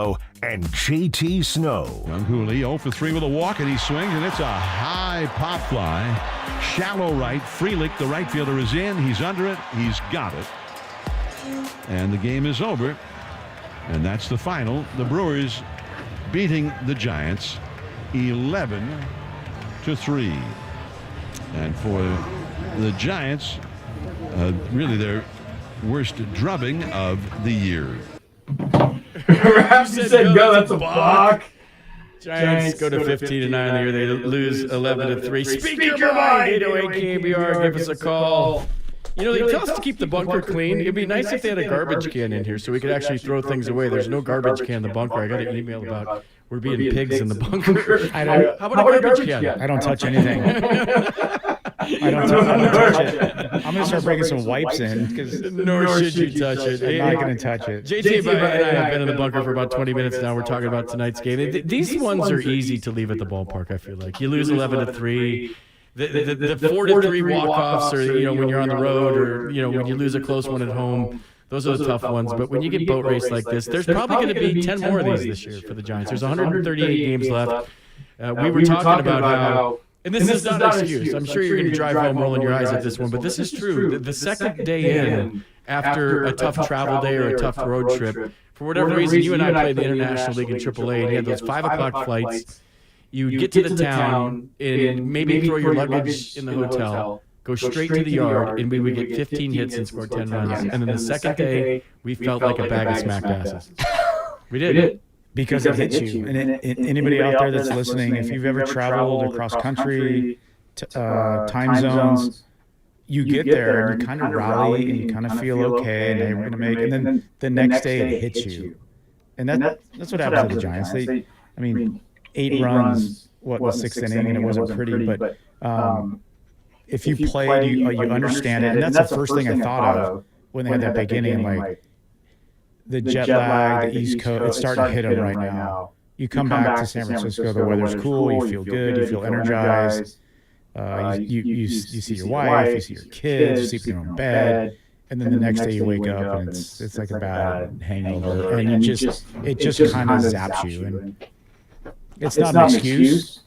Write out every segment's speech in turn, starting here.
Snow and JT Snow. Young Hooley 0 for 3 with a walk, and he swings, and it's a high pop fly. Shallow right. Freelick, the right fielder, is in. He's under it. He's got it. And the game is over. And that's the final. The Brewers beating the Giants 11-3. And for the Giants, really their worst drubbing of the year. Ramsey said go, that's a balk. Giants go to 15-9 in the year. They lose 11-3. Speak your mind. 808 KNBR. Give us a call. You know, they tell us to keep the bunker clean. It'd be nice if they had a garbage can in here so we could actually throw things away. There's no garbage can in the bunker. I got an email about we're being pigs in the bunker. How about a garbage can? I don't touch anything. I don't touch it. I'm going to start bringing some wipes in. Nor should you touch it. I'm not going to touch it. JT and I have been in the bunker for about 20 minutes now. We're talking about tonight's game. These ones are easy to leave at the ballpark, I feel like. You lose 11-3. The 4-3 walk-offs are, when you're on the road or, when you lose a close one at home. Those are the tough ones. But when you get boat race like this, there's probably going to be 10 more of these this year for the Giants. There's 138 games left. We were talking about how, and this is not an excuse. I'm sure you're going to drive home rolling your eyes at this one, but this is true. The second day in, after a tough travel day or a tough road trip, for whatever reason, you and I played the International League in AAA, and you had those 5 o'clock flights. You get to the town and maybe throw your luggage in the hotel, go straight to the yard, and we would get 15 hits and score 10 runs. And then the second day, we felt like a bag of smacked asses. We did. Because it hits you. And anybody out there that's listening, if you've ever traveled across country, time zones, you get there and you kind of rally and you kind of feel okay, and we're going to make. And then the next day it hits you. And that's what happens to the Giants. I mean, 8 runs, the 6th inning, and it wasn't pretty. But if you played, you understand it. And that's the first thing I thought of when they had that big inning. Like, the jet lag, the East Coast, it's starting to hit them right now. You come back to San Francisco, the weather's cool, you feel good, you feel energized. You see your wife, you see your kids, you sleep in your own bed. And then the next day you wake up and it's like a bad hangover. And it just kind of zaps you. And it's not an excuse.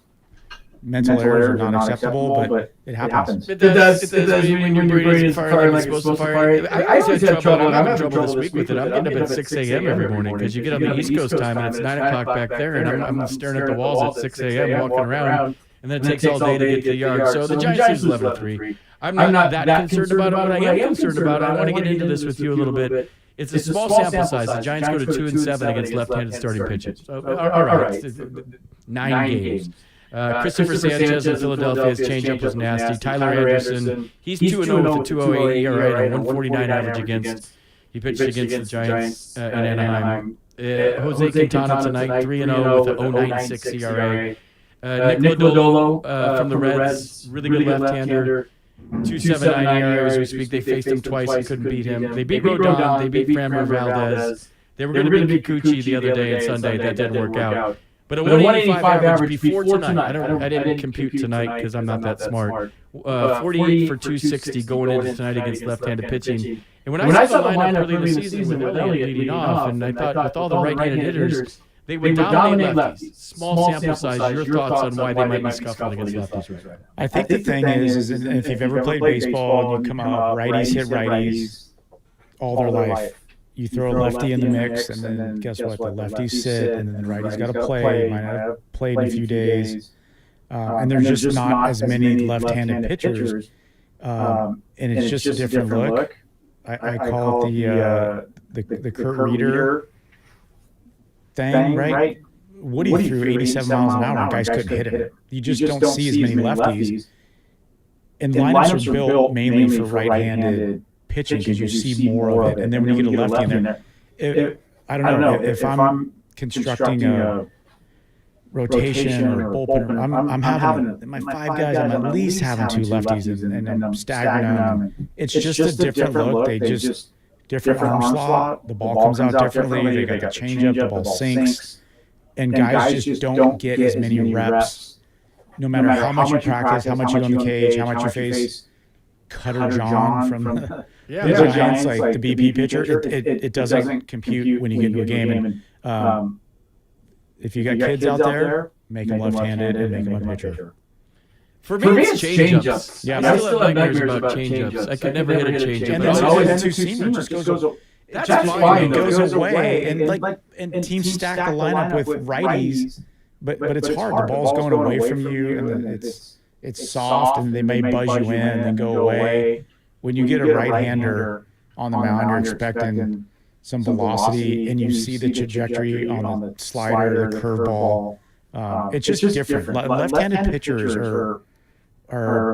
Mental errors are not acceptable, but it happens. It does when your brain is firing like it's supposed to fire. I always had trouble, and I'm having trouble this week with it. I'm getting up at 6 a.m. every morning because you get on the East Coast time, and it's 9 o'clock back there, and I'm staring at the walls at 6 a.m. walking around, and then it takes all day to get to the yard. So the Giants lose 11-3. I'm not that concerned about it. What I am concerned about, I want to get into this with you a little bit. It's a small sample size. The Giants go to 2-7 against left-handed starting pitchers. So, all right, 9 games. Christopher Sanchez in Philadelphia, his changeup was nasty. Tyler Anderson, he's 2-0 with a 2.08 ERA and a 149 average against. He pitched against the Giants in Anaheim. Jose Quintana tonight, 3-0 with a 0.96 ERA. Nick Lodolo from the Reds, really good left-hander. 2.79 ERA as we speak. They faced him twice and couldn't beat him. They beat Rodon. They beat Framber Valdez. They were going to beat Kikuchi the other day and Sunday. That didn't work out. But a 185 average before tonight. I didn't compute tonight because I'm not that smart. 48 for 260 going into tonight against left-handed pitching. And when I saw the lineup early in the season with Elliott leading off, and I thought with all the right-handed hitters, they would dominate lefties. Small sample size. Your thoughts on why they might be scuffling against lefties right now? I think the thing is if you've ever played baseball and you come out, righties hit righties all their life. You throw a lefty in the mix, and then guess what? The lefties sit, and then the righties got to play. Might not have played in a few days. And there's just not as many left-handed pitchers. And it's just a different look. I call it the Kurt Reeder thing, right? Woody threw 87 miles an hour, and guys couldn't hit him. You just don't see as many lefties. And lineups are built mainly for right-handed pitching because you see more of it, and then when you get a lefty in there, I don't know if I'm constructing a rotation or bullpen. I'm having my 5 guys. I'm at least having 2 lefties, and I'm staggering them. It's just a different look. They just different arm slot. The ball comes out differently. They got the changeup. The ball sinks, and guys just don't get as many reps. No matter how much you practice, how much you go in the cage, how much you face Cutter John from the Giants, like the BP pitcher, it doesn't compute when you get into a game. And if you got kids out there, make them left-handed and make them a pitcher. For me, it's change-ups. Yeah, I still have nightmares about change-ups. I could never hit a change-up. And But then always the two-seamer just goes away. That's fine. fine. It goes away, and teams stack the lineup with righties, but it's hard. The ball's going away from you, and then it's soft, and they may buzz you in and then go away. When you get a right-hander on the mound, you're expecting some velocity, and you see the trajectory on the slider, the curveball. It's just different. Left-handed pitchers are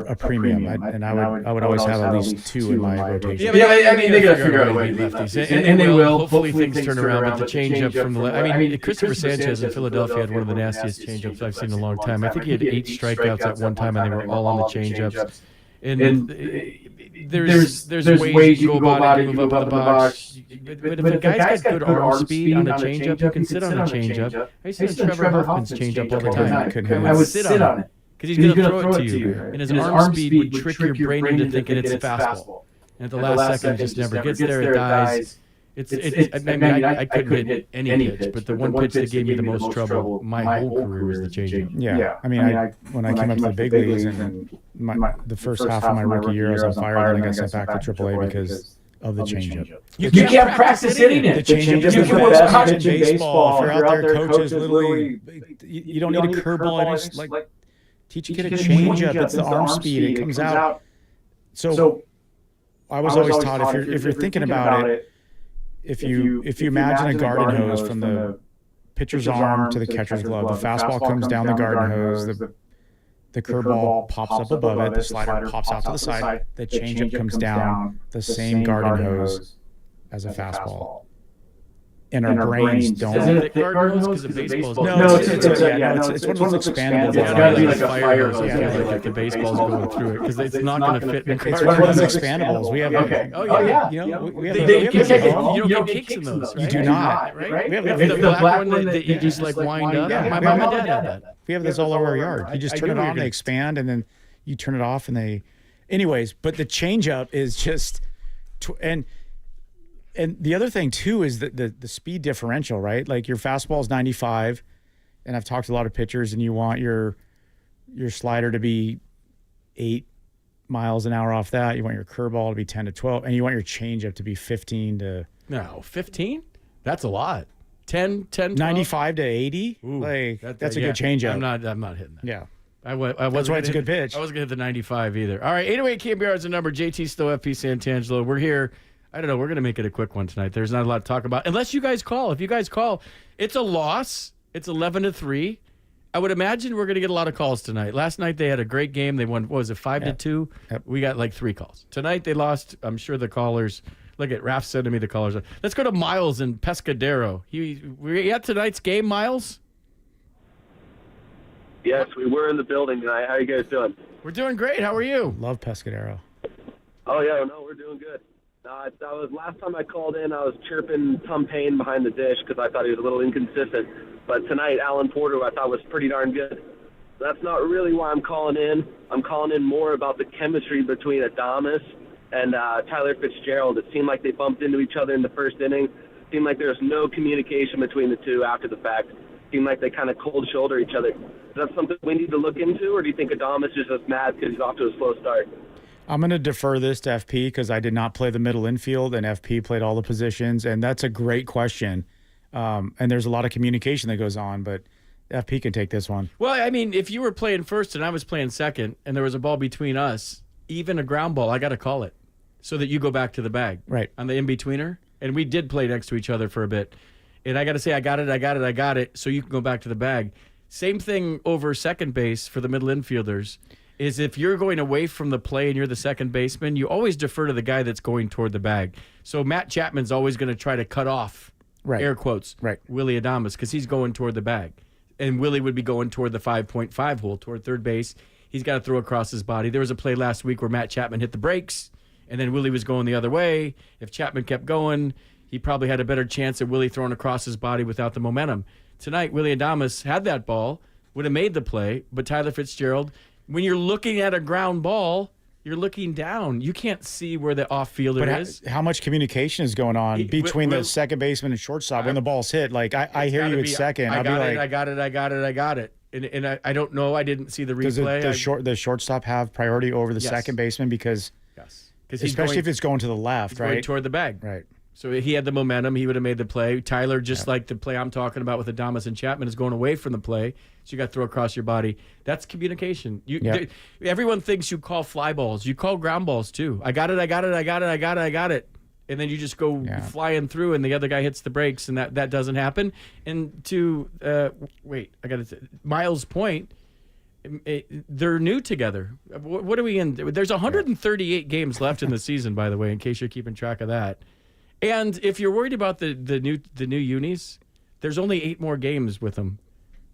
a premium, I would always have at least two in my rotation. Yeah, I mean they got to figure out a way to beat lefties, and they will. Hopefully things turn around. But the changeup from the left, I mean Christopher Sanchez in Philadelphia had one of the nastiest changeups I've seen in a long time. I think he had 8 strikeouts at one time, and they were all on the changeups. And there's ways you can go about it. You move up in the box. But if a guy's got good arm speed on a changeup, you can sit on a changeup. I used to sit on Trevor Huffman's changeup all the time. I would sit on it. Because he's going to throw it to you. And his arm speed would trick your brain into thinking it's a fastball. And at the last second, it just never gets there. It dies. I couldn't hit any pitch, but the one pitch that gave me the most trouble my whole career was the changeup. Yeah. I mean, when I came up to the big leagues, and the first half of my rookie year, I was on fire, then I got sent back to AAA because of the changeup. You can't practice hitting it. The changeup is the best pitch in baseball. If you're out there, coaches, literally, you don't need a curveball. I just teach a kid a changeup. It's the arm speed. It comes out. So I was always taught if you're thinking about it, if you imagine a garden hose from the pitcher's arm to the catcher's glove, the fastball comes down the garden hose, the curveball pops up above it, the slider pops out to the side, the changeup comes down the same garden hose as a fastball. And our brains don't. Is it a garden hose? Because the baseball's no, it's one of those expandables. It's got to be like a fire hose. Like the baseball's going through it because it's not going to fit in the garden. It's one of those expandables. We have. We have. You don't get kicks in those. You do not. Right? We have the black one that you just like wind up. My mom and dad had that. We have this all over our yard. You just turn it on, they expand, and then you turn it off, and they. Anyways, but the changeup is just, And the other thing, too, is the speed differential, right? Like your fastball is 95, and I've talked to a lot of pitchers, and you want your slider to be 8 miles an hour off that. You want your curveball to be 10 to 12, and you want your changeup to be 15 to... No, 15? That's a lot. 10, 95 to 80? Ooh, that's a good changeup. I'm not hitting that. Yeah. That's why it's a good pitch. I wasn't going to hit the 95 either. All right, 808 KNBR is the number. JT Stowe, FP Santangelo. We're here. I don't know. We're going to make it a quick one tonight. There's not a lot to talk about. Unless you guys call. If you guys call, it's a loss. It's 11-3. I would imagine we're going to get a lot of calls tonight. Last night they had a great game. They won, what was it, 5-2? Yep. We got like 3 calls. Tonight they lost. I'm sure the callers. Look at Raph sending me the callers. Let's go to Miles in Pescadero. Were you at tonight's game, Miles? Yes, we were in the building tonight. How are you guys doing? We're doing great. How are you? Love Pescadero. Oh, yeah, no, we're doing good. Last time I called in, I was chirping Tom Payne behind the dish because I thought he was a little inconsistent. But tonight, Alan Porter, I thought was pretty darn good. That's not really why I'm calling in. I'm calling in more about the chemistry between Adames and Tyler Fitzgerald. It seemed like they bumped into each other in the first inning. It seemed like there was no communication between the two after the fact. It seemed like they kind of cold shoulder each other. Is that something we need to look into, or do you think Adames is just mad because he's off to a slow start? I'm going to defer this to FP because I did not play the middle infield, and FP played all the positions, and that's a great question. And there's a lot of communication that goes on, but FP can take this one. Well, I mean, if you were playing first and I was playing second, and there was a ball between us, even a ground ball, I got to call it so that you go back to the bag. Right. On the in-betweener. And we did play next to each other for a bit. And I got to say, I got it, so you can go back to the bag. Same thing over second base for the middle infielders. Is if you're going away from the play and you're the second baseman, you always defer to the guy that's going toward the bag. So Matt Chapman's always going to try to cut off, air quotes, Willie Adames, because he's going toward the bag. And Willie would be going toward the 5.5 hole, toward third base. He's got to throw across his body. There was a play last week where Matt Chapman hit the brakes, and then Willie was going the other way. If Chapman kept going, he probably had a better chance of Willie throwing across his body without the momentum. Tonight, Willie Adames had that ball, would have made the play, but Tyler Fitzgerald... When you're looking at a ground ball, You're looking down. You can't see where the off fielder is. How much communication is going on between the second baseman and shortstop when the ball's hit? Like I hear you at second. I got it. And I don't know. I didn't see the replay. Does the shortstop have priority over the second baseman? Because especially if it's going to the left, right? Going toward the bag. Right. So he had the momentum. He would have made the play. Tyler, just like the play I'm talking about with Adames and Chapman, is going away from the play. So you got to throw across your body. That's communication. Everyone thinks you call fly balls. You call ground balls too. I got it. And then you just go flying through, and the other guy hits the brakes, and that doesn't happen. And to Miles' point, they're new together. What are we in? There's 138 games left in the season, by the way, in case you're keeping track of that. And if you're worried about the new unis, there's only 8 more games with them.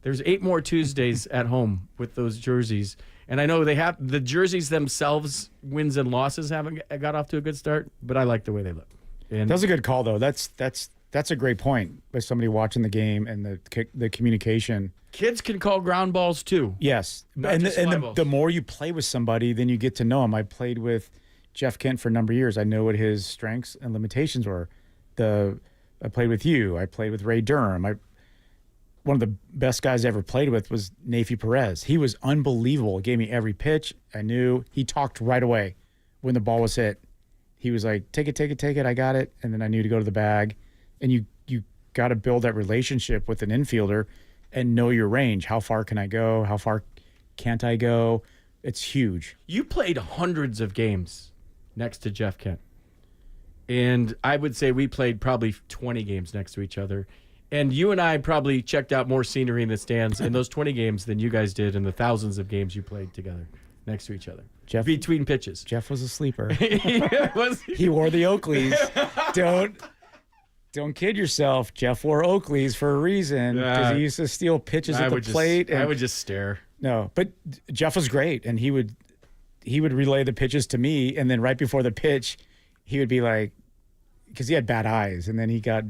There's 8 more Tuesdays at home with those jerseys. And I know they have the jerseys themselves, wins and losses haven't got off to a good start, but I like the way they look. And that's a good call, though. That's a great point by somebody watching the game and the communication. Kids can call ground balls too. Yes, and the more you play with somebody, then you get to know them. I played with Jeff Kent for a number of years. I know what his strengths and limitations were. I played with you. I played with Ray Durham. One of the best guys I ever played with was Nafi Perez. He was unbelievable. He gave me every pitch. I knew. He talked right away when the ball was hit. He was like, take it, I got it. And then I knew to go to the bag. And you got to build that relationship with an infielder and know your range. How far can I go? How far can't I go? It's huge. You played hundreds of games next to Jeff Kent. And I would say we played probably 20 games next to each other. And you and I probably checked out more scenery in the stands in those 20 games than you guys did in the thousands of games you played together next to each other. Between pitches. Jeff was a sleeper. Was he? He wore the Oakleys. Don't kid yourself. Jeff wore Oakleys for a reason because he used to steal pitches at the plate. I would just stare. No, but Jeff was great, and he would relay the pitches to me, and then right before the pitch, he would be like, because he had bad eyes, and then he got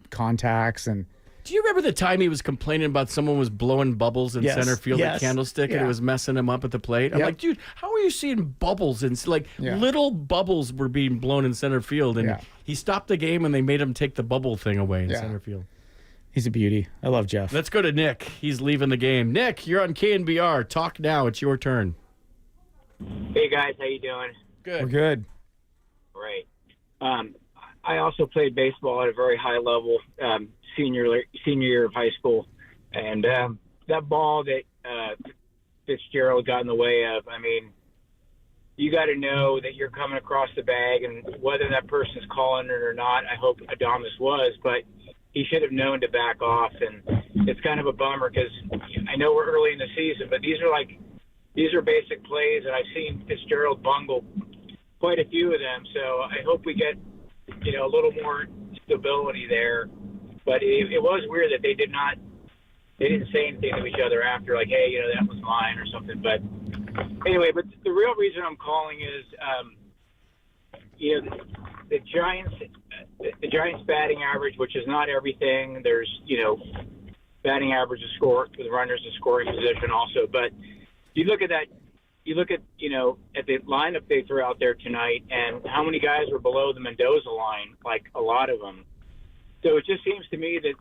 contacts. And do you remember the time he was complaining about someone was blowing bubbles in center field at Candlestick and it was messing him up at the plate? I'm like, dude, how are you seeing bubbles? And little bubbles were being blown in center field, and he stopped the game and they made him take the bubble thing away in center field. He's a beauty. I love Jeff. Let's go to Nick. He's leaving the game. Nick, you're on KNBR. Talk now. It's your turn. Hey guys, how you doing? Good. We're good. Great. I also played baseball at a very high level, senior year of high school, and that ball that Fitzgerald got in the way of, I mean, you got to know that you're coming across the bag, and whether that person's calling it or not, I hope Adames was, but he should have known to back off, and it's kind of a bummer because I know we're early in the season, but these are basic plays, and I've seen Fitzgerald bungle quite a few of them, so I hope we get a little more stability there. But it was weird that they didn't say anything to each other after, like, hey, that was mine or something. But anyway, but the real reason I'm calling is, the Giants batting average, which is not everything. There's, batting average is score with runners in scoring position also. But you look at that, at the lineup they threw out there tonight and how many guys were below the Mendoza line, like a lot of them. So it just seems to me that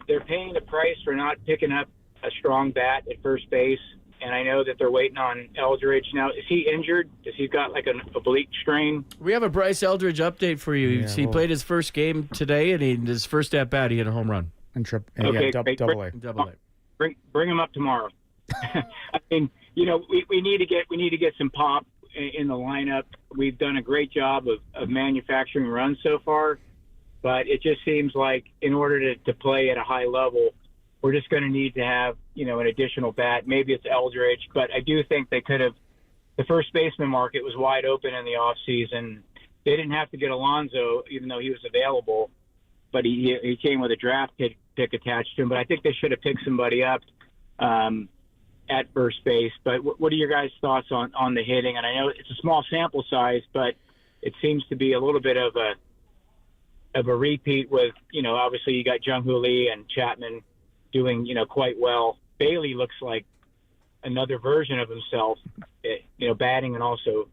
they're paying the price for not picking up a strong bat at first base. And I know that they're waiting on Eldridge. Now, is he injured? Does he got like an oblique strain? We have a Bryce Eldridge update for you. Yeah, he played his first game today, and his first at bat, he hit a home run. And double A. Double A. Bring him up tomorrow. I mean, we need to get some pop in the lineup. We've done a great job of manufacturing runs so far, but it just seems like in order to play at a high level, we're just going to need to have, an additional bat. Maybe it's Eldridge, but I do think they could have. The first baseman market was wide open in the offseason. They didn't have to get Alonso, even though he was available, but he came with a draft pick attached to him. But I think they should have picked somebody up at first base. But what are your guys' thoughts on the hitting? And I know it's a small sample size, but it seems to be a little bit of a repeat with, obviously you got Jung-Hoo Lee and Chapman doing, quite well. Bailey looks like another version of himself, batting and also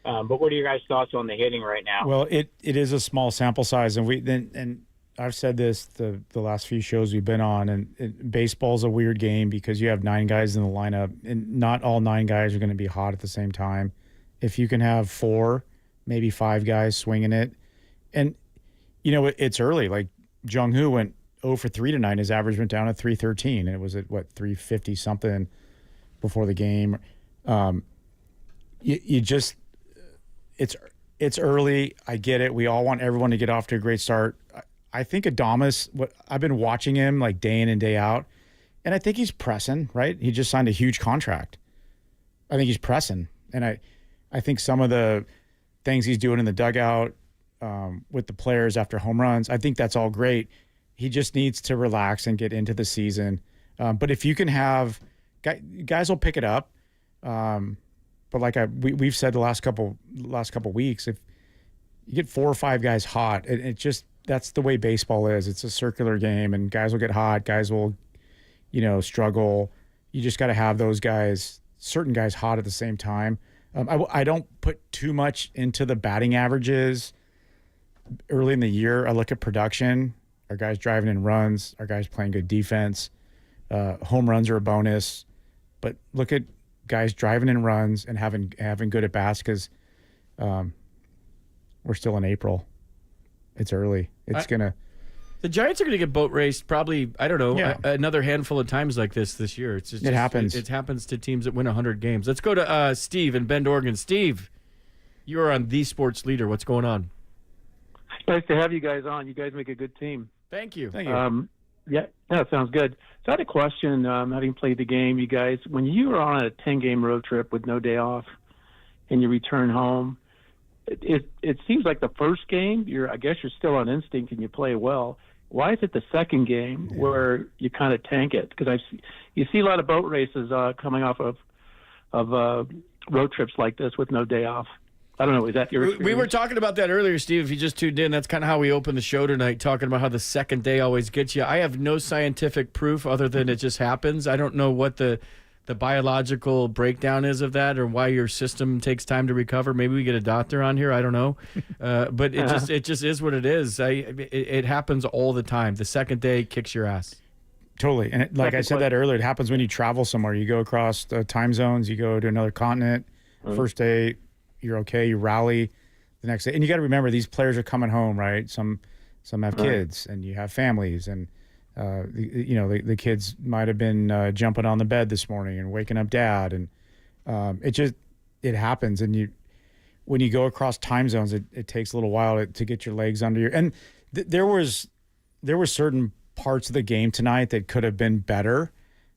But what are your guys' thoughts on the hitting right now? Well, it is a small sample size, and I've said this the last few shows we've been on, and baseball's a weird game because you have 9 guys in the lineup, and not all 9 guys are going to be hot at the same time. If you can have 4, maybe 5 guys swinging it, and it's early. Like Jung-Hoo went 0 for 3 tonight. His average went down to 313, and it was at 350 something before the game. It's early. I get it. We all want everyone to get off to a great start. I think Adames, I've been watching him like day in and day out, and I think he's pressing, right? He just signed a huge contract. I think he's pressing. And I think some of the things he's doing in the dugout with the players after home runs, I think that's all great. He just needs to relax and get into the season. But if you can have guys will pick it up. But like we've said the last couple weeks, if you get 4 or 5 guys hot, it just that's the way baseball is. It's a circular game, and guys will get hot, guys will, struggle. You just got to have those guys, certain guys, hot at the same time. I don't put too much into the batting averages early in the year. I look at production. Are guys driving in runs? Are guys playing good defense? Home runs are a bonus, but look at guys driving in runs and having good at bats because we're still in April. It's early. The Giants are going to get boat raced probably, I don't know, another handful of times like this year. It happens. It happens to teams that win 100 games. Let's go to Steve in Bend, Oregon. Steve, you are on The Sports Leader. What's going on? Nice to have you guys on. You guys make a good team. Thank you. Yeah, sounds good. So I had a question, having played the game, you guys. When you were on a 10-game road trip with no day off and you return home, it seems like the first game, I guess you're still on instinct and you play well. Why is it the second game where you kind of tank it? Because you see a lot of boat races coming off of road trips like this with no day off. I don't know. Is that your experience? We were talking about that earlier, Steve. If you just tuned in, that's kind of how we opened the show tonight, talking about how the second day always gets you. I have no scientific proof other than it just happens. I don't know what the biological breakdown is of that or why your system takes time to recover. Maybe we get a doctor on here. I don't know. But it just is what it is. It happens all the time. The second day kicks your ass. Totally. And like I said that earlier, it happens when you travel somewhere. You go across time zones, you go to another continent. First day, you're okay, you rally the next day. And you got to remember, these players are coming home, right? Some have kids, and you have families, and the kids might have been jumping on the bed this morning and waking up dad, and it happens. And when you go across time zones, it takes a little while to get your legs under you. And there were certain parts of the game tonight that could have been better,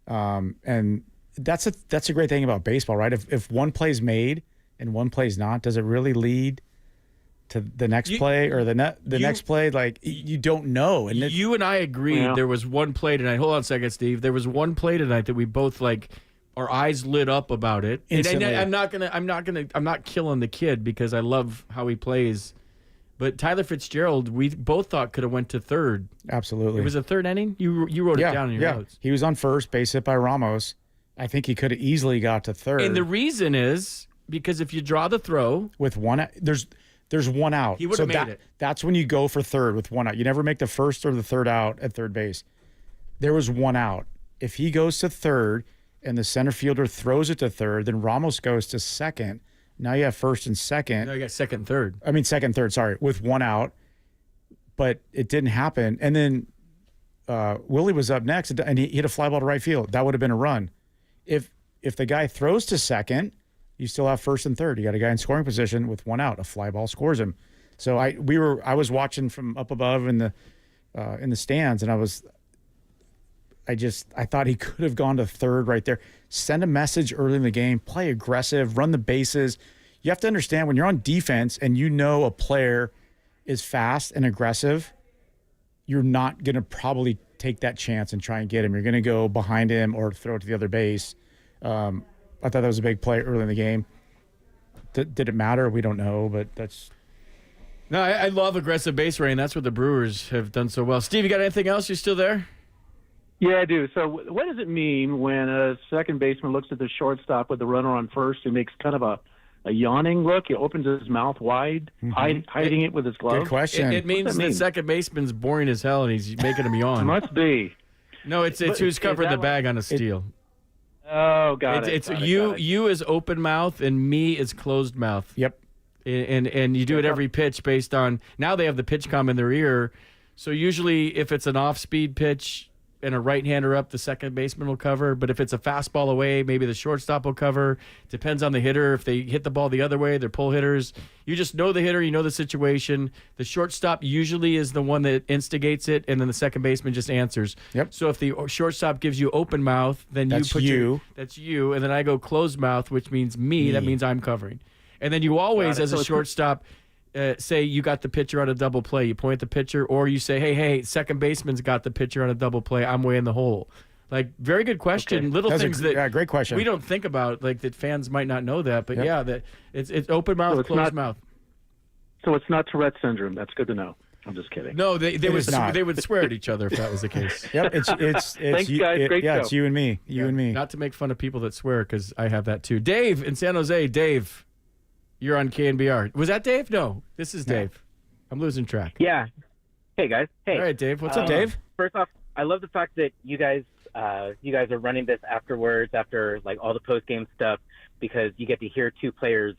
and that's a great thing about baseball, right? If one play's made and one play's not, does it really lead to the next play or the next play? Like, you don't know. And you and I agreed there was one play tonight. Hold on a second, Steve. There was one play tonight that we both our eyes lit up about it. And I'm not killing the kid because I love how he plays. But Tyler Fitzgerald, we both thought could have went to third. Absolutely. It was a third inning? You wrote it down in your notes. He was on first, base hit by Ramos. I think he could have easily got to third. And the reason is because if you draw the throw with one, there's one out. He would have made it. That's when you go for third with one out. You never make the first or the third out at third base. There was one out. If he goes to third and the center fielder throws it to third, then Ramos goes to second. Now you have first and second. No, you got second and third. I mean second, third, sorry, with one out. But it didn't happen. And then Willie was up next, and he hit a fly ball to right field. That would have been a run. If the guy throws to second, you still have first and third. You got a guy in scoring position with one out. A fly ball scores him. So I was watching from up above in the stands, and I thought he could have gone to third right there. Send a message early in the game. Play aggressive. Run the bases. You have to understand when you're on defense and you know a player is fast and aggressive, you're not going to probably take that chance and try and get him. You're going to go behind him or throw it to the other base. I thought that was a big play early in the game. Did it matter? We don't know, but that's... No, I love aggressive base running. That's what the Brewers have done so well. Steve, you got anything else? You still there? Yeah, I do. So what does it mean when a second baseman looks at the shortstop with the runner on first who makes kind of a a yawning look? He opens his mouth wide, hiding it with his glove. Good question. It means the second baseman's boring as hell, and he's making him yawn. Must be. No, it's who's covering the bag on a steal. Oh, got it. It's you is open mouth, and me is closed mouth. Yep. And you do it every pitch based on, now they have the pitch comm in their ear. So usually if it's an off-speed pitch and a right-hander up, the second baseman will cover. But if it's a fastball away, maybe the shortstop will cover. Depends on the hitter. If they hit the ball the other way, they're pull hitters. You just know the hitter, you know the situation. The shortstop usually is the one that instigates it, and then the second baseman just answers. Yep. So if the shortstop gives you open mouth, then That's you put you. that's you, and then I go closed mouth, which means me. That means I'm covering. And then you always, as a shortstop, say you got the pitcher on a double play. You point the pitcher, or you say, hey, second baseman's got the pitcher on a double play. I'm way in the hole. Like, very good question. Okay. Little things great question. we don't think about, like that fans might not know that. But that it's open mouth, closed mouth. So it's not Tourette syndrome. That's good to know. I'm just kidding. No, they would swear at each other if that was the case. Yep, it's Thanks, you, guys. Great show. it's you and me. You and me. Not to make fun of people that swear, because I have that too. Dave in San Jose. Dave, you're on KNBR. Was that Dave? No, this is Dave. I'm losing track. Yeah. Hey guys. Hey. All right, Dave. What's up, Dave? First off, I love the fact that you guys are running this afterwards, after like all the post game stuff, because you get to hear two players,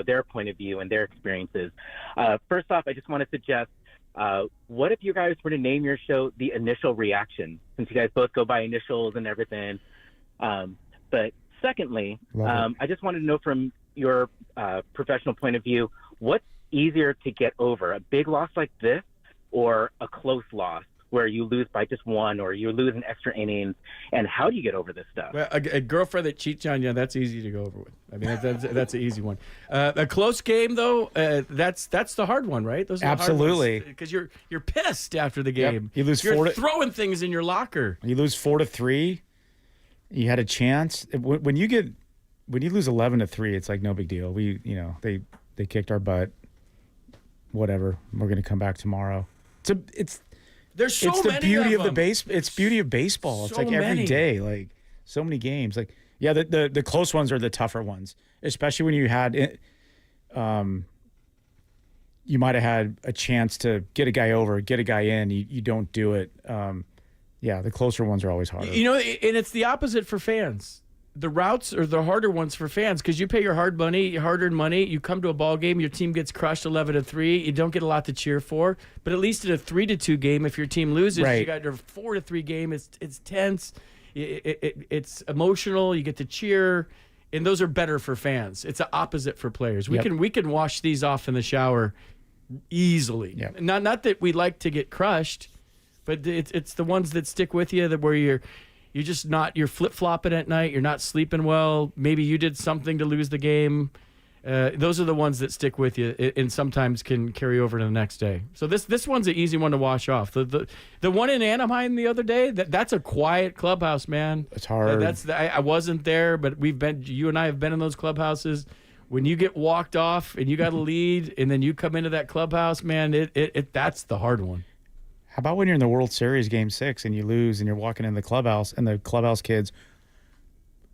their point of view and their experiences. First off, I just want to suggest, what if you guys were to name your show The Initial Reaction, since you guys both go by initials and everything. But secondly, I just wanted to know from your professional point of view, what's easier to get over, a big loss like this or a close loss where you lose by just one or you lose in extra innings, and how do you get over this stuff? Well, a girlfriend that cheats on you, that's easy to go over with. I mean, that's an easy one. A close game, though, that's the hard one, right? Those are absolutely, because you're pissed after the game. Yep. You lose you're throwing things in your locker. You lose 4-3. You had a chance. When you lose 11-3, it's like no big deal. They kicked our butt. Whatever. We're gonna come back tomorrow. There's so it's many the beauty of the them. It's beauty of baseball. It's So like every many. day, like so many games. Like the close ones are the tougher ones, especially when you had you might have had a chance to get a guy over, get a guy in. You don't do it. The closer ones are always harder. And it's the opposite for fans. The routes are the harder ones for fans because you pay your hard-earned money. You come to a ball game, your team gets crushed 11-3. You don't get a lot to cheer for. But at least in a 3-2 game, if your team loses, right. You got a 4-3 game. It's tense. It's emotional. You get to cheer, and those are better for fans. It's the opposite for players. We can wash these off in the shower easily. Yep. Not that we like to get crushed, but it's the ones that stick with you, that where you're flip-flopping at night. You're not sleeping well. Maybe you did something to lose the game. Those are the ones that stick with you and sometimes can carry over to the next day. So this one's an easy one to wash off. The one in Anaheim the other day, that's a quiet clubhouse, man. It's hard. I wasn't there, but you and I have been in those clubhouses. When you get walked off and you got a lead and then you come into that clubhouse, man, that's the hard one. How about when you're in the World Series Game 6 and you lose and you're walking in the clubhouse and the clubhouse kids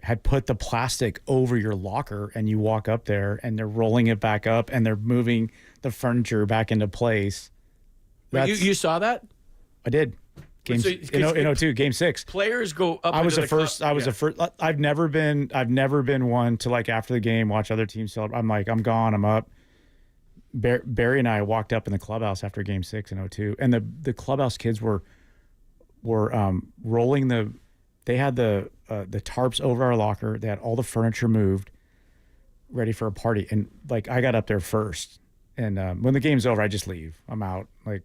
had put the plastic over your locker and you walk up there and they're rolling it back up and they're moving the furniture back into place. You saw that? I did. In 02, Game 6. Players go up. I was the first. I've never been one to, like, after the game watch other teams celebrate. I'm like, I'm gone. I'm up. Barry and I walked up in the clubhouse after Game 6 in 02, and the clubhouse kids were rolling they had the tarps over our locker. They had all the furniture moved, ready for a party. And like, I got up there first, and when the game's over, I just leave. I'm out. Like,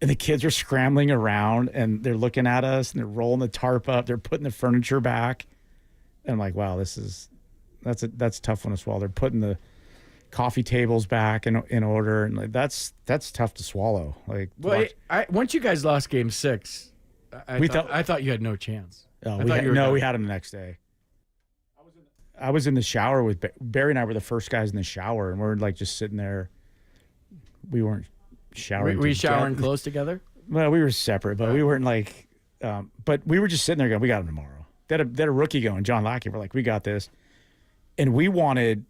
and the kids are scrambling around and they're looking at us and they're rolling the tarp up. They're putting the furniture back. And I'm like, wow, that's a tough one to swallow. They're putting the coffee tables back in order, and like that's tough to swallow. Like, once you guys lost Game 6, I thought you had no chance. We had them the next day. I was in the shower with Barry and I were the first guys in the shower, and we're like just sitting there. We weren't showering. Were you showering close together? Well, we were separate, but we weren't like. But we were just sitting there going, "We got him tomorrow." They had a rookie going, John Lackey. We're like, "We got this," and we wanted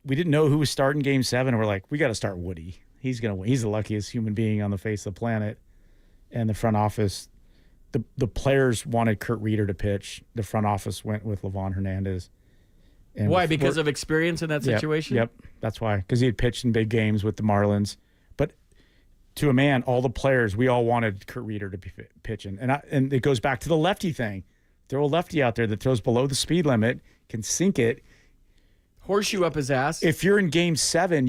we didn't know who was starting Game 7. We're like, we got to start Woody. He's gonna win. He's the luckiest human being on the face of the planet. And the front office, the players wanted Kurt Reeder to pitch. The front office went with Livan Hernandez. And why? Because of experience in that situation? Yep. That's why. Because he had pitched in big games with the Marlins. But to a man, all the players, we all wanted Kurt Reeder to be pitching. And it goes back to the lefty thing. Throw a lefty out there that throws below the speed limit, can sink it. Horseshoe up his ass. If you're in Game 7,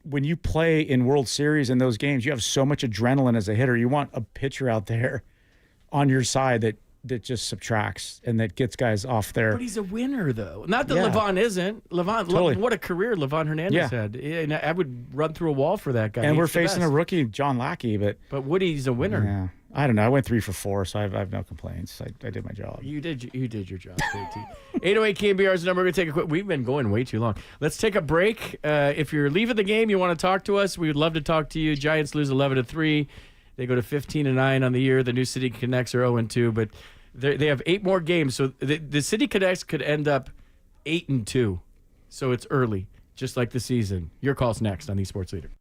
when you play in World Series in those games, you have so much adrenaline as a hitter. You want a pitcher out there on your side that just subtracts and that gets guys off there. But he's a winner, though. Not that Livan isn't. Livan, what a career Livan Hernandez had. And I would run through a wall for that guy. And we're facing a rookie, John Lackey, but Woody's a winner. Yeah. I don't know. I went 3 for 4, so I have no complaints. I did my job. You did your job, JT. 808 KNBR is the number. We're going to take a quick. We've been going way too long. Let's take a break. If you're leaving the game, you want to talk to us, we would love to talk to you. Giants lose 11-3. They go to 15-9 on the year. The new City Connects are 0-2, but they have 8 more games. So the City Connects could end up 8-2. So it's early, just like the season. Your call's next on the Sports Leader.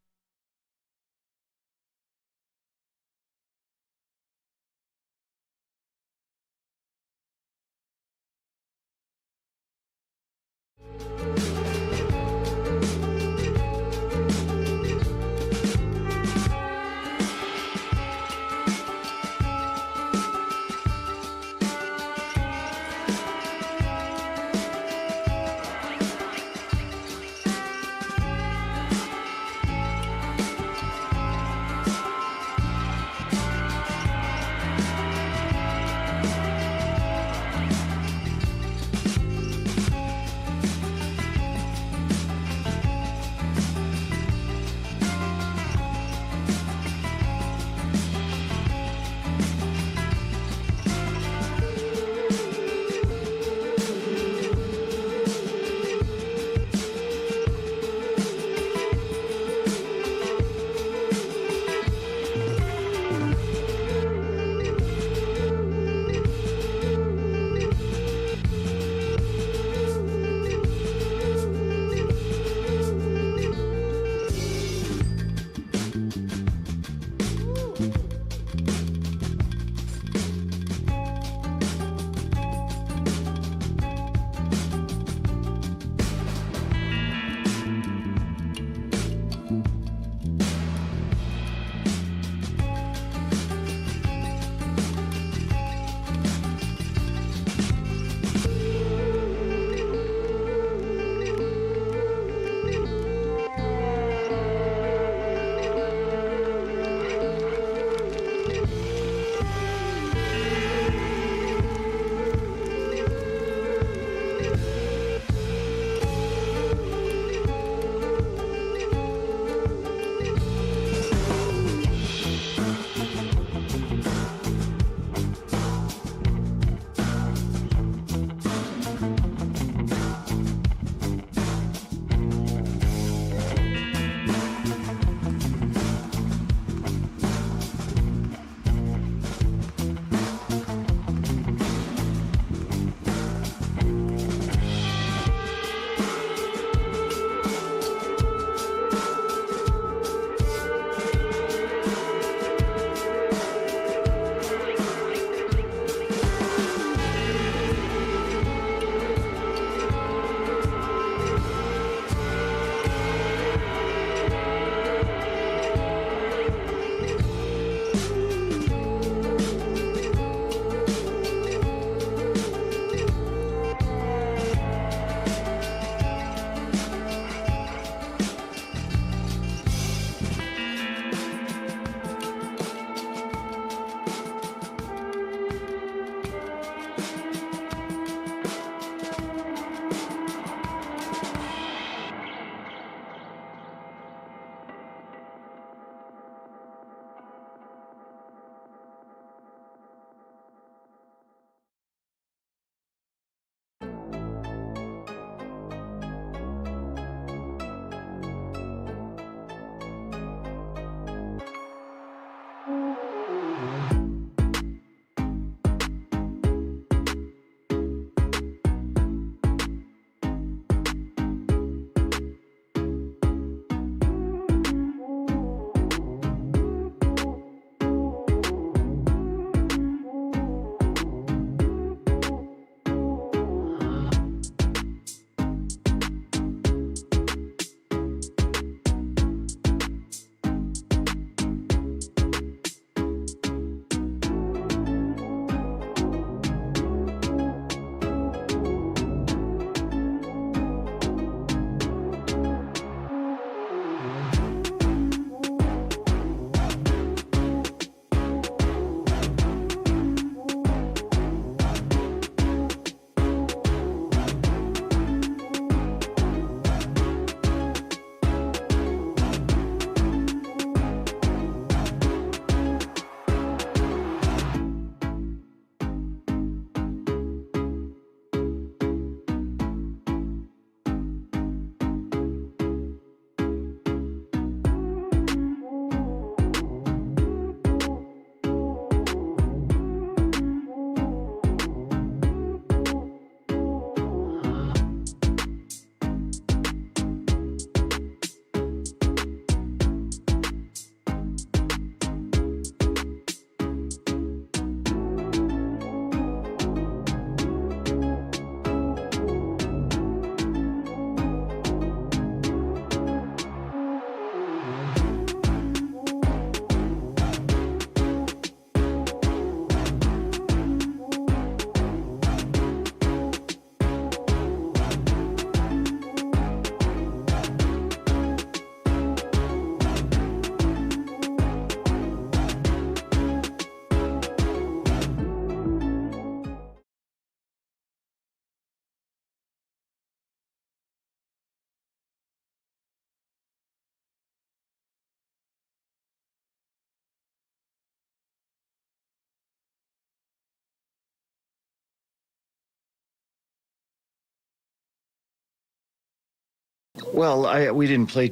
Well, we didn't play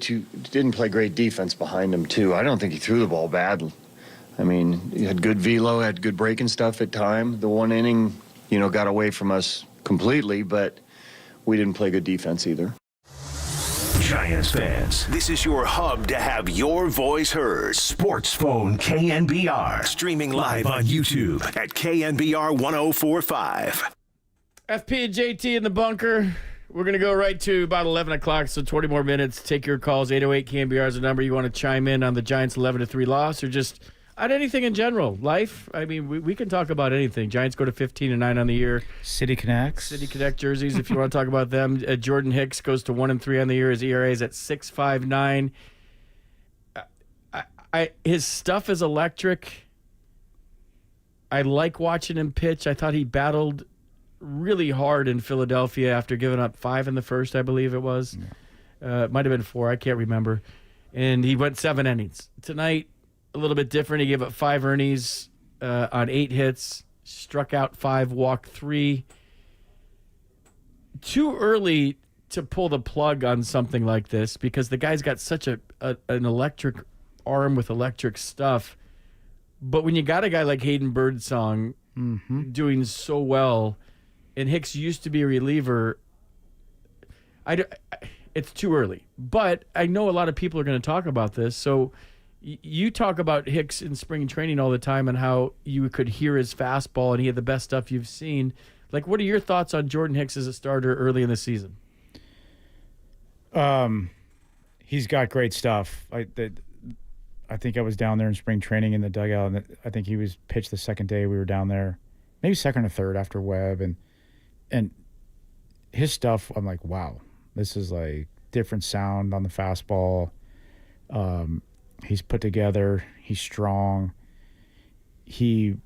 great defense behind him too. I don't think he threw the ball bad. I mean, he had good velo, had good breaking stuff at time. The one inning, got away from us completely, but we didn't play good defense either. Giants fans, this is your hub to have your voice heard. Sports Phone KNBR. Streaming live on YouTube at KNBR 1045. FP and JT in the bunker. We're going to go right to about 11 o'clock, so 20 more minutes. Take your calls. 808 KNBR is the number. You want to chime in on the Giants' 11-3 loss or just on anything in general? Life? I mean, we can talk about anything. Giants go to 15-9 on the year. City Connects. City Connect jerseys, if you want to talk about them. Jordan Hicks goes to 1-3 on the year. His ERA is at 6.59. His stuff is electric. I like watching him pitch. I thought he battled really hard in Philadelphia after giving up 5 in the first, I believe it was. It might have been 4. I can't remember. And he went 7 innings. Tonight, a little bit different. He gave up 5 earnings on 8 hits, struck out 5, walked 3. Too early to pull the plug on something like this because the guy's got such an electric arm with electric stuff. But when you got a guy like Hayden Birdsong doing so well, and Hicks used to be a reliever, it's too early. But I know a lot of people are going to talk about this. So you talk about Hicks in spring training all the time and how you could hear his fastball and he had the best stuff you've seen. Like, what are your thoughts on Jordan Hicks as a starter early in the season? He's got great stuff. I think I was down there in spring training in the dugout, and I think he was pitched the second day we were down there, maybe second or third after Webb, and his stuff, I'm like, wow, this is like different sound on the fastball. He's put together. He's strong. He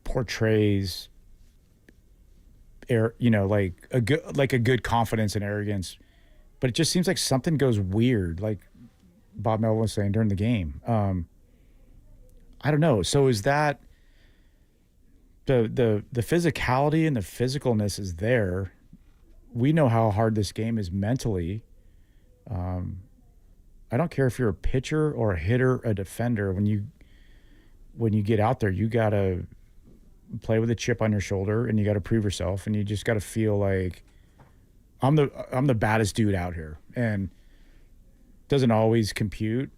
portrays like a good confidence and arrogance, but it just seems like something goes weird, like Bob Melvin was saying during the game. I don't know. So is that the physicality and the physicalness is there? We know how hard this game is mentally. I don't care if you're a pitcher or a hitter, a defender. When you get out there, you gotta play with a chip on your shoulder, and you gotta prove yourself, and you just gotta feel like I'm the baddest dude out here. And doesn't always compute,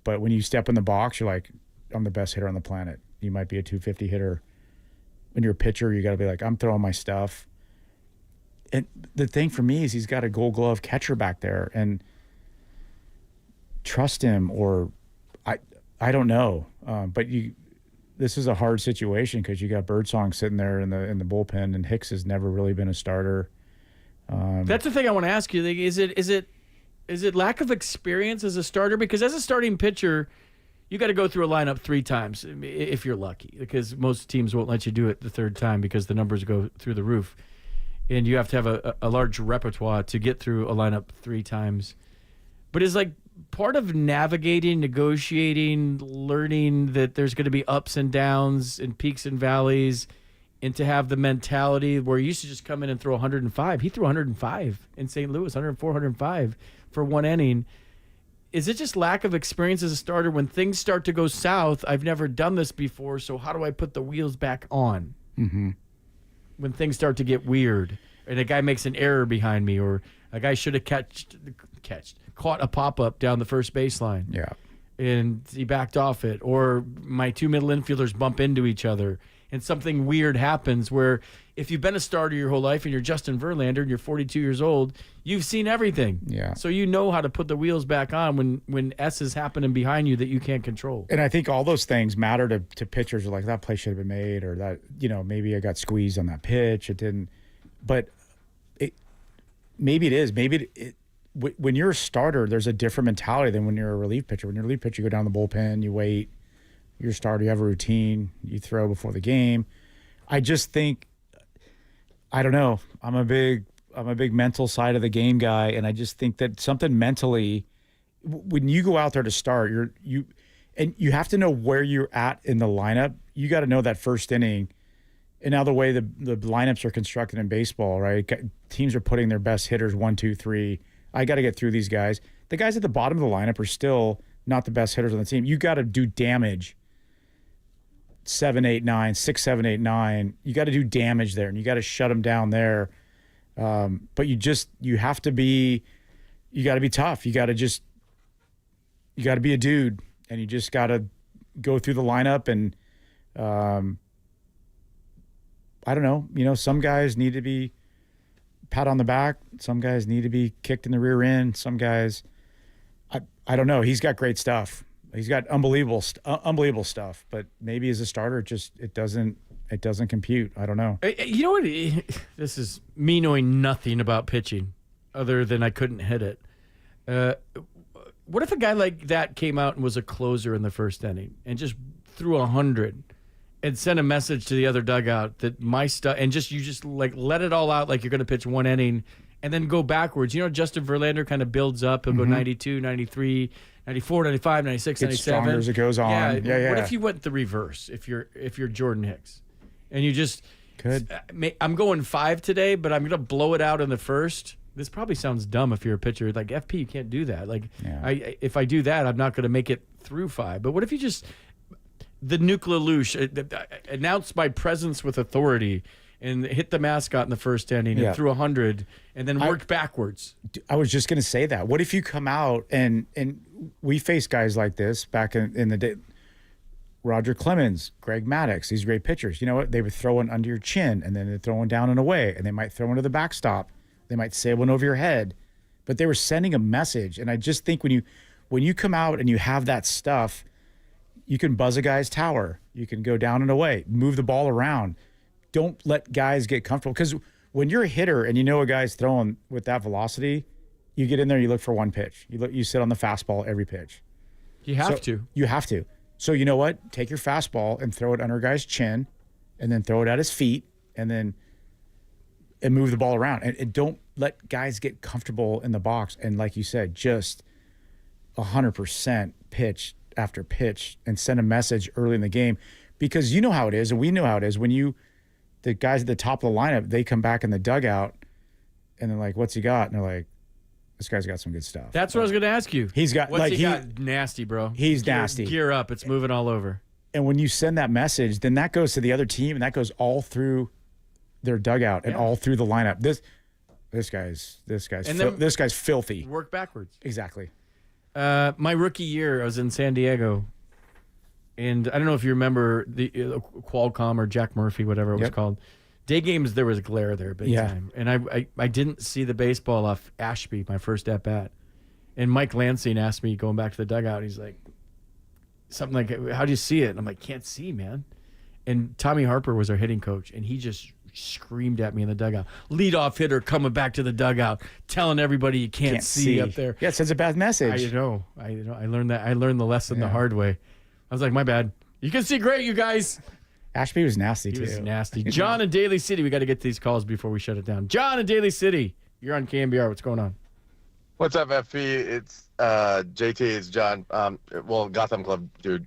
but when you step in the box, you're like, I'm the best hitter on the planet. You might be a 250 hitter. When you're a pitcher, you got to be like, I'm throwing my stuff. And the thing for me is he's got a Gold Glove catcher back there, and trust him, or I don't know. But this is a hard situation because you got Birdsong sitting there in the bullpen, and Hicks has never really been a starter. That's the thing I want to ask you. Is it lack of experience as a starter? Because as a starting pitcher, you got to go through a lineup 3 times if you're lucky, because most teams won't let you do it the 3rd time because the numbers go through the roof. And you have to have a large repertoire to get through a lineup 3 times. But it's like part of navigating, negotiating, learning that there's going to be ups and downs and peaks and valleys, and to have the mentality where he used to just come in and throw 105. He threw 105 in St. Louis, 104, 105 for 1 inning. Is it just lack of experience as a starter when things start to go south? I've never done this before, so how do I put the wheels back on? Mm-hmm. When things start to get weird, and a guy makes an error behind me, or a guy should have caught a pop-up down the first baseline. Yeah. And he backed off it, or my 2 middle infielders bump into each other, and something weird happens where if you've been a starter your whole life and you're Justin Verlander and you're 42 years old, you've seen everything. Yeah. So you know how to put the wheels back on when S is happening behind you that you can't control. And I think all those things matter to pitchers. Like, that play should have been made, or that, maybe I got squeezed on that pitch. It didn't. But maybe it is. Maybe when you're a starter, there's a different mentality than when you're a relief pitcher. When you're a relief pitcher, you go down the bullpen, you wait. You're a starter, you have a routine, you throw before the game. I just think, I don't know. I'm a big mental side of the game guy, and I just think that something mentally, when you go out there to start, you have to know where you're at in the lineup. You got to know that first inning. And now the way the lineups are constructed in baseball, right? Teams are putting their best hitters 1, 2, 3 I got to get through these guys. The guys at the bottom of the lineup are still not the best hitters on the team. You got to do damage. 7, 8, 9, 6, 7, 8, 9. You got to do damage there, and you got to shut them down there. But you have to be, you got to be tough. You got to be a dude, and you just got to go through the lineup. And I don't know. Some guys need to be pat on the back. Some guys need to be kicked in the rear end. Some guys, I don't know. He's got great stuff. He's got unbelievable stuff. But maybe as a starter, it doesn't compute. I don't know. You know what? This is me knowing nothing about pitching, other than I couldn't hit it. What if a guy like that came out and was a closer in the first inning and just threw 100 and sent a message to the other dugout that my stuff, and you just like let it all out like you're going to pitch one inning and then go backwards? Justin Verlander kind of builds up. He'll go 92, 93, 94, 95, 96, Gets 97. stronger as it goes on. Yeah. What if you went the reverse? If you're Jordan Hicks, and you just could. I'm going 5 today, but I'm going to blow it out in the first. This probably sounds dumb if you're a pitcher. Like, FP, you can't do that. Like, if I do that, I'm not going to make it through 5. But what if you just, the nuclear loosh, announce my presence with authority and hit the mascot in the first inning and threw 100 and then work backwards? I was just going to say that. What if you come out and we face guys like this back in the day? Roger Clemens, Greg Maddux, these great pitchers. You know what? They would throw one under your chin, and then they'd throw one down and away, and they might throw one to the backstop. They might sail one over your head. But they were sending a message. And I just think when you come out and you have that stuff, you can buzz a guy's tower. You can go down and away, move the ball around. Don't let guys get comfortable. Because when you're a hitter and you know a guy's throwing with that velocity, you get in there, you look for one pitch. You sit on the fastball every pitch. You have to. You have to. So you know what? Take your fastball and throw it under a guy's chin, and then throw it at his feet, and move the ball around. And don't let guys get comfortable in the box. And like you said, just 100% pitch after pitch and send a message early in the game. Because you know how it is, and we know how it is, when the guys at the top of the lineup, they come back in the dugout, and they're like, what's he got? And they're like, this guy's got some good stuff. That's what I was going to ask you. He's got What's he got? Nasty, bro. He's nasty. Gear up. It's moving all over. And when you send that message, then that goes to the other team, and that goes all through their dugout and all through the lineup. This guy's filthy. Work backwards. Exactly. My rookie year, I was in San Diego, and I don't know if you remember the Qualcomm or Jack Murphy, whatever it was called. Day games, there was glare there big time. And I didn't see the baseball off Ashby, my first at-bat. And Mike Lansing asked me, going back to the dugout, he's like, something like, how do you see it? And I'm like, can't see, man. And Tommy Harper was our hitting coach, and he just screamed at me in the dugout. Leadoff hitter coming back to the dugout, telling everybody you can't see up there. Yeah, it sends a bad message. I know. I learned that. I learned the lesson the hard way. I was like, my bad. You can see great, you guys. Ashby was nasty, too. He was nasty. John in Daly City. We got to get these calls before we shut it down. John in Daly City. You're on KNBR. What's going on? What's up, FP? It's JT. It's John. Gotham Club dude.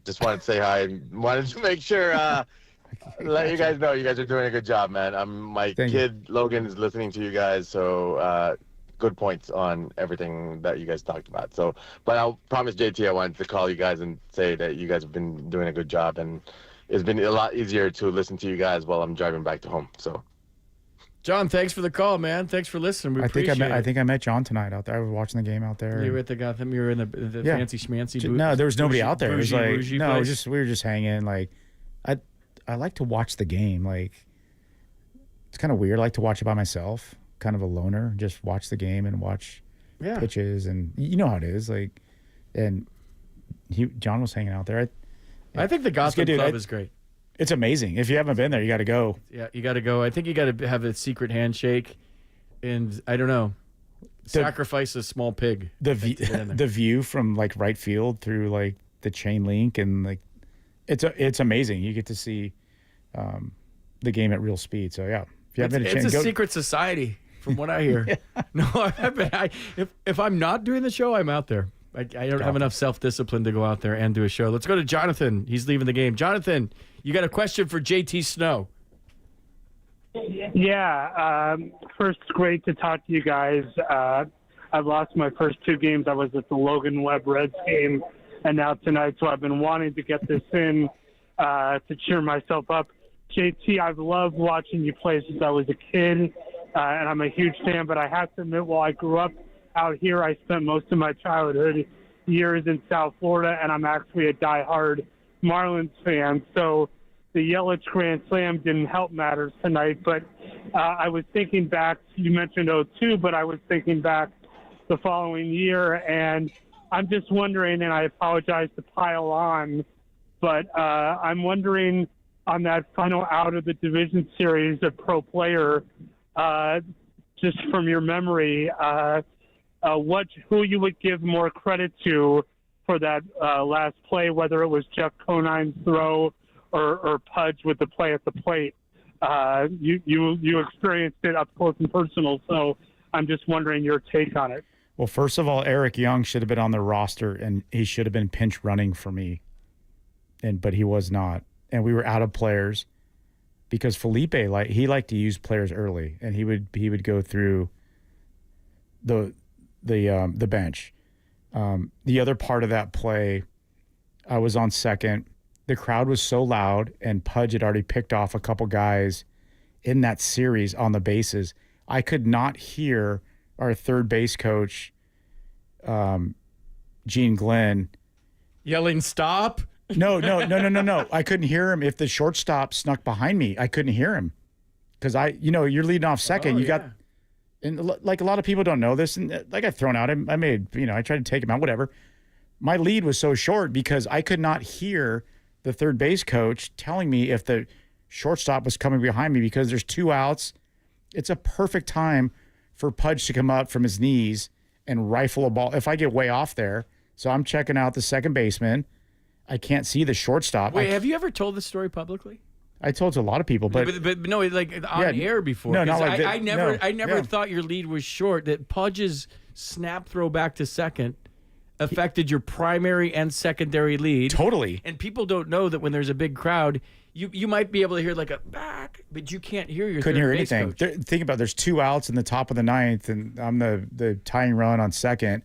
Just wanted to say hi. Wanted to make sure let you guys know you guys are doing a good job, man. My kid Logan is listening to you guys, so good points on everything that you guys talked about. So, but I'll promise JT I wanted to call you guys and say that you guys have been doing a good job, and it's been a lot easier to listen to you guys while I'm driving back to home. So, John, thanks for the call, man. Thanks for listening. We appreciate it. I think I met John tonight out there. I was watching the game out there. You were at the Gotham. You were in the fancy schmancy booth. No, there was nobody out there. It was like we were just hanging. Like, I like to watch the game. Like, it's kind of weird. I like to watch it by myself. Kind of a loner. Just watch the game and watch pitches, and you know how it is. Like, and John was hanging out there. I think the Gotham Club is great. It's amazing. If you haven't been there, you got to go. Yeah, you got to go. I think you got to have a secret handshake, and I don't know, sacrifice a small pig. The view from like right field through like the chain link, and like it's amazing. You get to see the game at real speed. So yeah, if you haven't it's a secret society from what I hear. No, if I'm not doing the show, I'm out there. I don't have enough self-discipline to go out there and do a show. Let's go to Jonathan. He's leaving the game. Jonathan, you got a question for JT Snow. Yeah. First, great to talk to you guys. I've lost my first 2 games. I was at the Logan Webb Reds game, and now tonight. So I've been wanting to get this in to cheer myself up. JT, I've loved watching you play since I was a kid, and I'm a huge fan. But I have to admit, while I grew up out here, I spent most of my childhood years in South Florida, and I'm actually a diehard Marlins fan. So the Yelich Grand Slam didn't help matters tonight. But I was thinking back, you mentioned 2002, but I was thinking back the following year, and I'm just wondering, and I apologize to pile on, but I'm wondering on that final out of the division series of Pro Player, just from your memory, who you would give more credit to for that last play, whether it was Jeff Conine's throw or Pudge with the play at the plate. You experienced it up close and personal, so I'm just wondering your take on it. Well, first of all, Eric Young should have been on the roster, and he should have been pinch running for me, but he was not. And we were out of players because Felipe he liked to use players early, and he would go through the bench. The other part of that play, I was on second. The crowd was so loud, and Pudge had already picked off a couple guys in that series on the bases. I could not hear our third base coach, Gene Glenn, yelling, "Stop!" No. I couldn't hear him. If the shortstop snuck behind me, I couldn't hear him because you're leading off second. And like a lot of people don't know this, and I got thrown out. I tried to take him out, whatever. My lead was so short because I could not hear the third base coach telling me if the shortstop was coming behind me because there's 2 outs. It's a perfect time for Pudge to come up from his knees and rifle a ball. If I get way off there, so I'm checking out the second baseman. I can't see the shortstop. Wait, have you ever told this story publicly? I told it to a lot of people, but no, like on air before. No, not like that. I never thought your lead was short. That Pudge's snap throw back to second affected your primary and secondary lead. Totally. And people don't know that when there's a big crowd, you might be able to hear like a back, but you can't hear your couldn't third hear base anything. coach. Think about it, there's 2 outs in the top of the 9th, and I'm the tying run on second.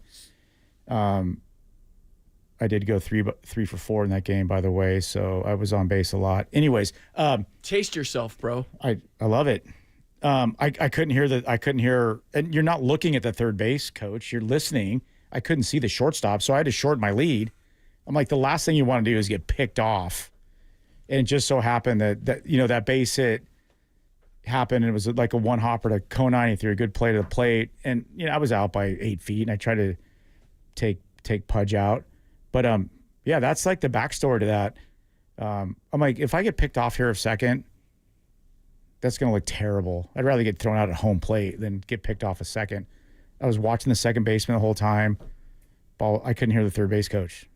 I did go 3 for 4 in that game, by the way, so I was on base a lot. Anyways, taste yourself, bro. I love it. I couldn't hear, and you're not looking at the third base coach. You're listening. I couldn't see the shortstop, so I had to short my lead. I'm like, the last thing you want to do is get picked off. And it just so happened that base hit happened, and it was like a one hopper to Conine. He threw a good play to the plate, and I was out by 8 feet, and I tried to take Pudge out. But that's like the backstory to that. I'm like, if I get picked off here of second, that's going to look terrible. I'd rather get thrown out at home plate than get picked off a second. I was watching the second baseman the whole time. I couldn't hear the third base coach.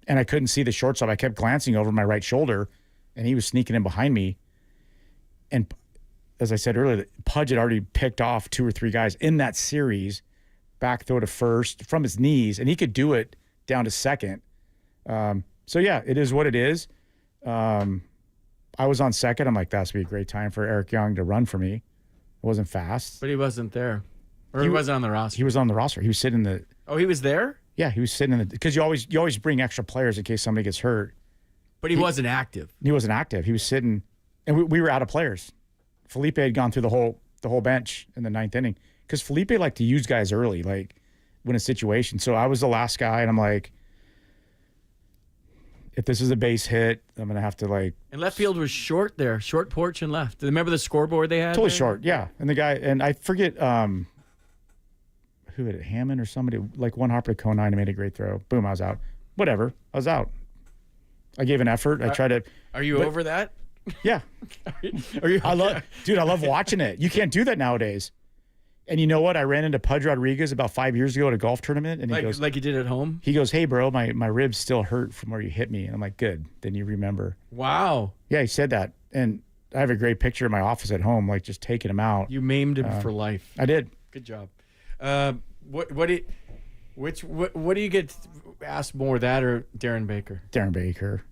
And I couldn't see the shortstop. I kept glancing over my right shoulder, and he was sneaking in behind me. And as I said earlier, Pudge had already picked off 2 or 3 guys in that series, back throw to first from his knees, and he could do it down to second. It is what it is. I was on second. I'm like, that's be a great time for Eric Young to run for me. It wasn't fast. But he wasn't there. Or he wasn't on the roster. He was on the roster. He was sitting in the... Oh, he was there? Yeah, he was sitting in the... Because you always bring extra players in case somebody gets hurt. But he wasn't active. He wasn't active. He was sitting... And we were out of players. Felipe had gone through the whole bench in the 9th inning. Because Felipe liked to use guys early, like, when a situation. So I was the last guy, and I'm like... If this is a base hit, I'm going to have to like... And left field was short there. Short porch and left. Remember the scoreboard they had? Totally there? Short, yeah. And the guy... And I forget who had it, Hammond or somebody, like one hopper to Conine and made a great throw. Boom, I was out. Whatever, I was out. I gave an effort. I tried to... Are you over that? Yeah. Are you? I love watching it. You can't do that nowadays. And you know what? I ran into Pudge Rodriguez about 5 years ago at a golf tournament, and he goes, like you did at home? He goes, "Hey, bro, my ribs still hurt from where you hit me." And I'm like, "Good. Then you remember." Wow. Yeah, he said that. And I have a great picture in my office at home, like just taking him out. You maimed him for life. I did. Good job. What do you get asked more, that or Darren Baker? Darren Baker.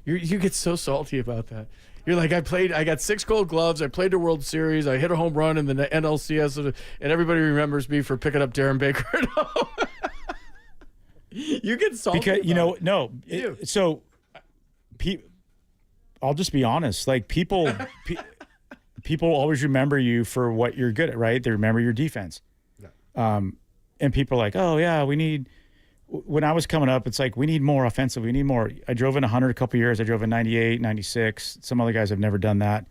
You get so salty about that. You're like, I got 6 gold gloves. I played the World Series. I hit a home run in the NLCS, and everybody remembers me for picking up Darren Baker. You get salty because I'll just be honest. Like people always remember you for what you're good at, right? They remember your defense. Yeah. And people are like, oh yeah, when I was coming up, it's like, we need more offensive. We need more. I drove in 100 a couple of years. I drove in 98, 96. Some other guys have never done that.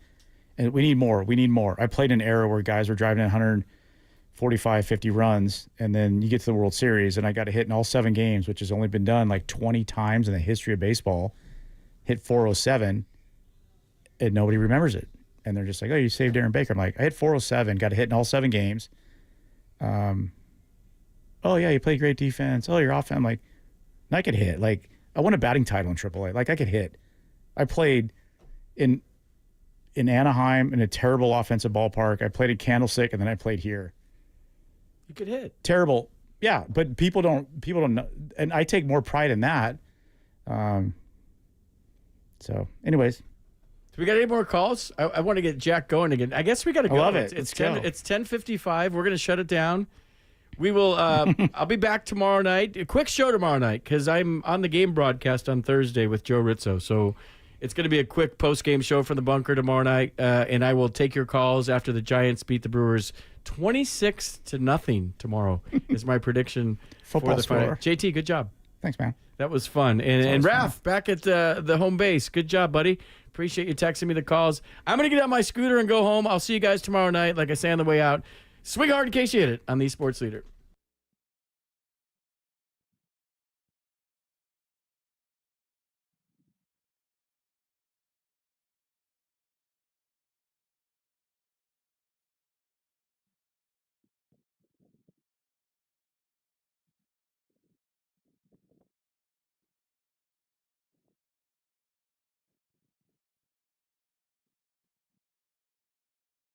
And we need more. We need more. I played an era where guys were driving in 145, 50 runs, and then you get to the World Series, and I got a hit in all 7 games, which has only been done like 20 times in the history of baseball. Hit 407, and nobody remembers it. And they're just like, oh, you saved Darren Baker. I'm like, I hit 407, got a hit in all 7 games. Oh, yeah, you play great defense. Oh, you're off. I'm like, I could hit. Like, I won a batting title in AAA. Like, I could hit. I played in Anaheim in a terrible offensive ballpark. I played at Candlestick, and then I played here. You could hit. Terrible. Yeah, but people don't know. And I take more pride in that. So, anyways. Do we got any more calls? I want to get Jack going again. I guess we got to go. I love it. It's 10:55. We're going to shut it down. We will. I'll be back tomorrow night. A quick show tomorrow night because I'm on the game broadcast on Thursday with Joe Rizzo. So it's going to be a quick post-game show from the bunker tomorrow night, and I will take your calls after the Giants beat the Brewers 26-0 tomorrow. Is my prediction Football for the score. fight. JT, good job. Thanks, man. That was fun. And Raph, back at the home base. Good job, buddy. Appreciate you texting me the calls. I'm going to get on my scooter and go home. I'll see you guys tomorrow night. Like I say on the way out, swing hard in case you hit it on the Sports Leader.